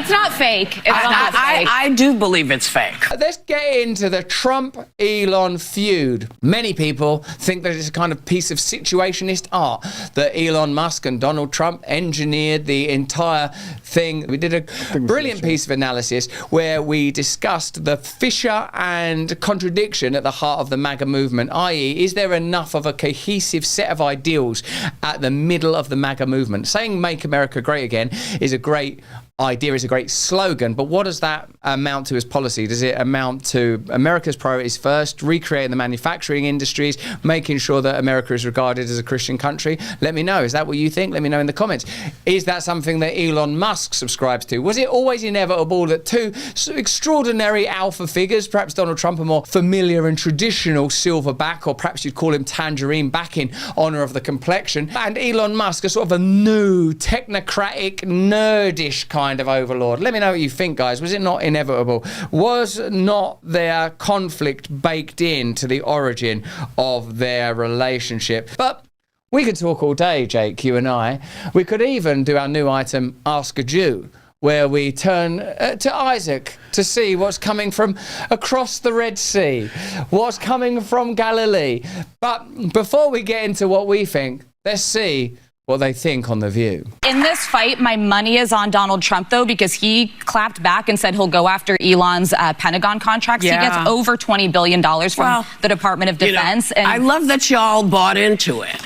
it's not fake. I do believe it's fake. Let's get into the Trump-Elon feud. Many people think that it's a kind of piece of situationist art, that Elon Musk and Donald Trump engineered the entire thing. We did a brilliant piece of analysis where we discussed the fissure and contradiction at the heart of the MAGA movement, i.e., is there enough of a cohesive set of ideals at the middle of the MAGA movement? Saying Make America Great Again is a great idea, is a great slogan, but what does that amount to as policy? Does it amount to America's priorities first, recreating the manufacturing industries, making sure that America is regarded as a Christian country? Let me know. Is that what you think? Let me know in the comments. Is that something that Elon Musk subscribes to? Was it always inevitable that two extraordinary alpha figures, perhaps Donald Trump a more familiar and traditional silverback, or perhaps you'd call him tangerine back in honor of the complexion, and Elon Musk a sort of a new, technocratic, nerdish kind of overlord? Let me know what you think, guys. Was it not inevitable? Was not their conflict baked into the origin of their relationship? But we could talk all day, Jake, you and I. We could even do our new item, Ask a Jew, where we turn to Isaac to see what's coming from across the Red Sea, what's coming from Galilee. But before we get into what we think, let's see what they think on The View. In this fight, my money is on Donald Trump, though, because he clapped back and said he'll go after Elon's Pentagon contracts. Yeah. He gets over $20 billion from the Department of Defense. I love that y'all bought into it.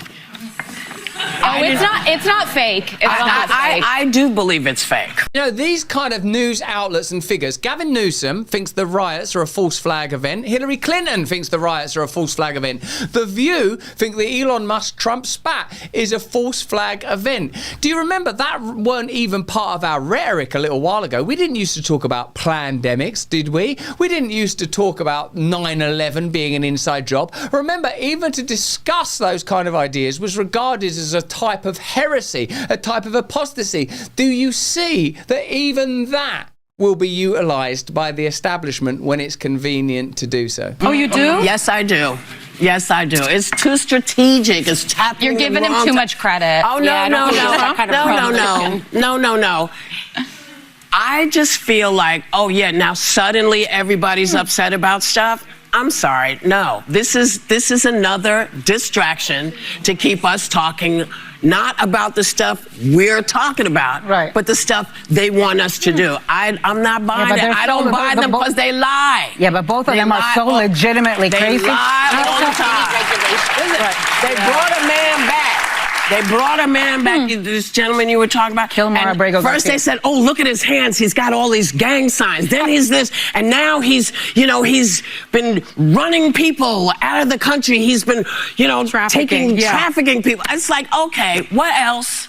It's not fake. I do believe it's fake. You know, these kind of news outlets and figures, Gavin Newsom thinks the riots are a false flag event. Hillary Clinton thinks the riots are a false flag event. The View think the Elon Musk Trump spat is a false flag event. Do you remember that weren't even part of our rhetoric a little while ago? We didn't used to talk about plandemics, did we? We didn't used to talk about 9/11 being an inside job. Remember, even to discuss those kind of ideas was regarded as a type of heresy, a type of apostasy. Do you see that even that will be utilised by the establishment when it's convenient to do so? Oh, you do? Yes, I do. Yes, I do. It's too strategic. It's tapping. You're giving him too much credit. Oh, no. I just feel like, oh yeah, now suddenly everybody's upset about stuff. I'm sorry. No, this is another distraction to keep us talking not about the stuff we're talking about, right, but the stuff they want us to do. I'm not buying it. I don't buy them because they lie. Yeah, but both of them are so legitimately crazy. They lie all the time. They brought a man back. They brought a man back, this gentleman you were talking about. First they said, oh, look at his hands. He's got all these gang signs. Then he's this. And now he's been running people out of the country. He's been, trafficking people. It's like, okay, what else?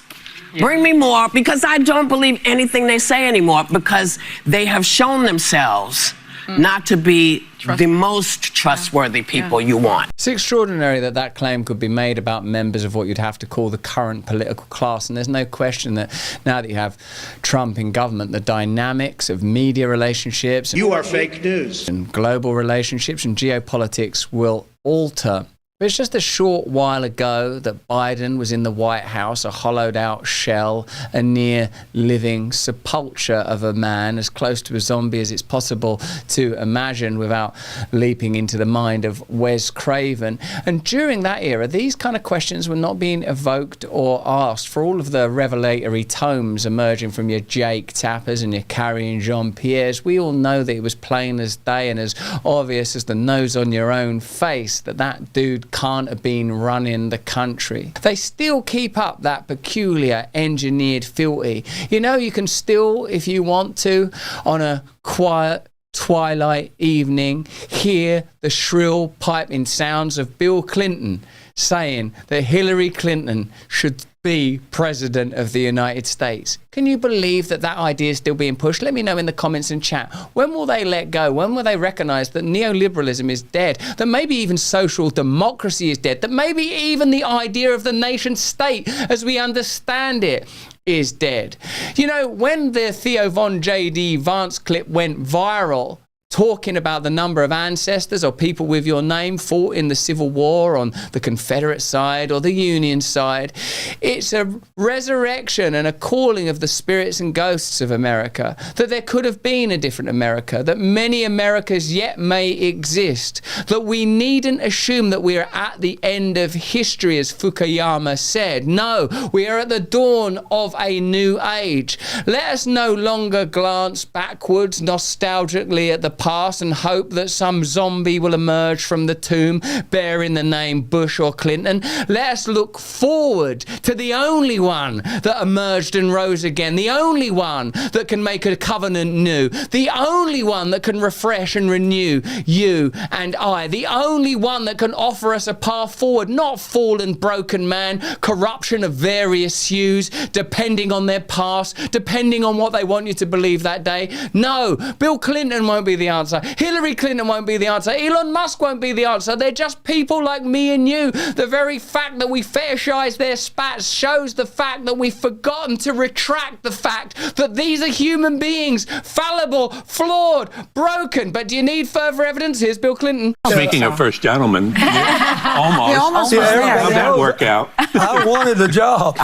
Yeah. Bring me more, because I don't believe anything they say anymore, because they have shown themselves not to be the most trustworthy people you want. It's extraordinary that that claim could be made about members of what you'd have to call the current political class, and there's no question that now that you have Trump in government, the dynamics of media relationships are fake news, and global relationships and geopolitics will alter. But it's just a short while ago that Biden was in the White House, a hollowed out shell, a near living sepulture of a man, as close to a zombie as it's possible to imagine without leaping into the mind of Wes Craven. And during that era, these kind of questions were not being evoked or asked. For all of the revelatory tomes emerging from your Jake Tappers and your Carrie and Jean-Pierres, we all know that it was plain as day and as obvious as the nose on your own face that that dude can't have been running the country. They still keep up that peculiar engineered fealty. You know, you can still, if you want to, on a quiet twilight evening, hear the shrill piping sounds of Bill Clinton saying that Hillary Clinton should be president of the United States. Can you believe that that idea is still being pushed? Let me know in the comments and chat. When will they let go? When will they recognize that neoliberalism is dead? That maybe even social democracy is dead? That maybe even the idea of the nation state as we understand it is dead? You know, when the Theo Von J.D. Vance clip went viral talking about the number of ancestors or people with your name fought in the Civil War on the Confederate side or the Union side. It's a resurrection and a calling of the spirits and ghosts of America, that there could have been a different America, that many Americas yet may exist, that we needn't assume that we are at the end of history, as Fukuyama said. No, we are at the dawn of a new age. Let us no longer glance backwards nostalgically at the past and hope that some zombie will emerge from the tomb bearing the name Bush or Clinton. Let us look forward to the only one that emerged and rose again, the only one that can make a covenant new, the only one that can refresh and renew you and I, the only one that can offer us a path forward, not fallen, broken man, corruption of various hues, depending on their past, depending on what they want you to believe that day. No, Bill Clinton won't be the answer. Hillary Clinton won't be the answer. Elon Musk won't be the answer. They're just people like me and you. The very fact that we fetishize their spats shows the fact that we've forgotten to retract the fact that these are human beings, fallible, flawed, broken. But do you need further evidence? Here's Bill Clinton. Speaking of first gentleman, almost. How'd that work out? I wanted the job.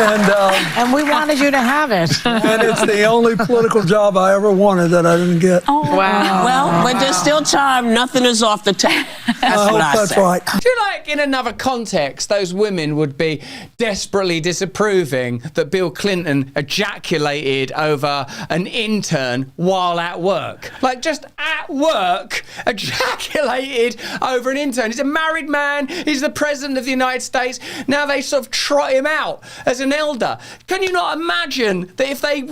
And we wanted you to have it. And it's the only political job I ever wanted that I didn't get. Oh, wow. Well, but there's still time. Nothing is off the table. That's what I That's say. right. I feel like in another context, those women would be desperately disapproving that Bill Clinton ejaculated over an intern while at work. Like, just at work, ejaculated over an intern. He's a married man. He's the president of the United States. Now they sort of trot him out as an elder. Can you not imagine that if they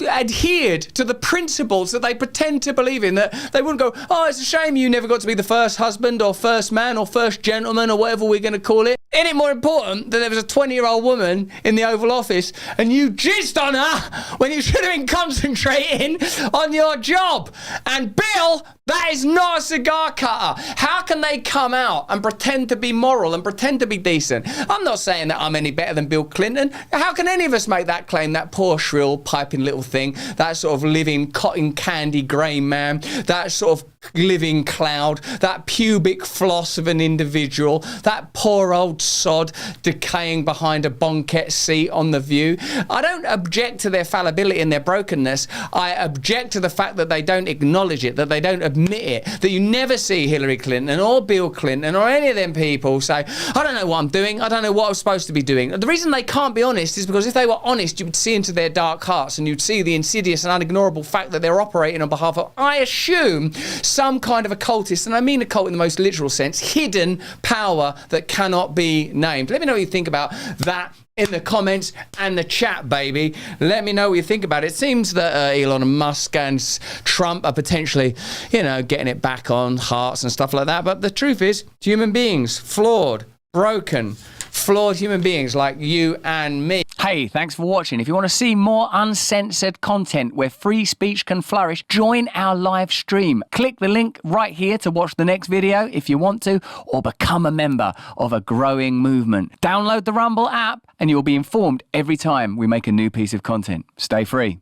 adhered to the principles that they pretend to believe in, that they wouldn't go, oh, it's a shame you never got to be the first husband or first man or first gentleman or whatever we're going to call it. Isn't it more important that there was a 20-year-old woman in the Oval Office and you jizzed on her when you should have been concentrating on your job? And Bill, that is not a cigar cutter. How can they come out and pretend to be moral and pretend to be decent? I'm not saying that I'm any better than Bill Clinton. How can any of us make that claim? That poor, shrill, piping little thing, that sort of living cotton candy grey man, that sort of living cloud, that pubic floss of an individual, that poor old sod decaying behind a banquette seat on The View. I don't object to their fallibility and their brokenness. I object to the fact that they don't acknowledge it, that they don't admit it, that you never see Hillary Clinton or Bill Clinton or any of them people say, I don't know what I'm doing, I don't know what I'm supposed to be doing. The reason they can't be honest is because if they were honest, you would see into their dark hearts and you'd see the insidious and unignorable fact that they're operating on behalf of, I assume, some kind of occultist, and I mean occult in the most literal sense, hidden power that cannot be named. Let me know what you think about that in the comments and the chat, baby. Let me know what you think about it. It seems that Elon Musk and Trump are potentially, getting it back on hearts and stuff like that. But the truth is, human beings, flawed, broken, flawed human beings like you and me. Hey, thanks for watching. If you want to see more uncensored content where free speech can flourish, join our live stream. Click the link right here to watch the next video if you want to, or become a member of a growing movement. Download the Rumble app and you'll be informed every time we make a new piece of content. Stay free.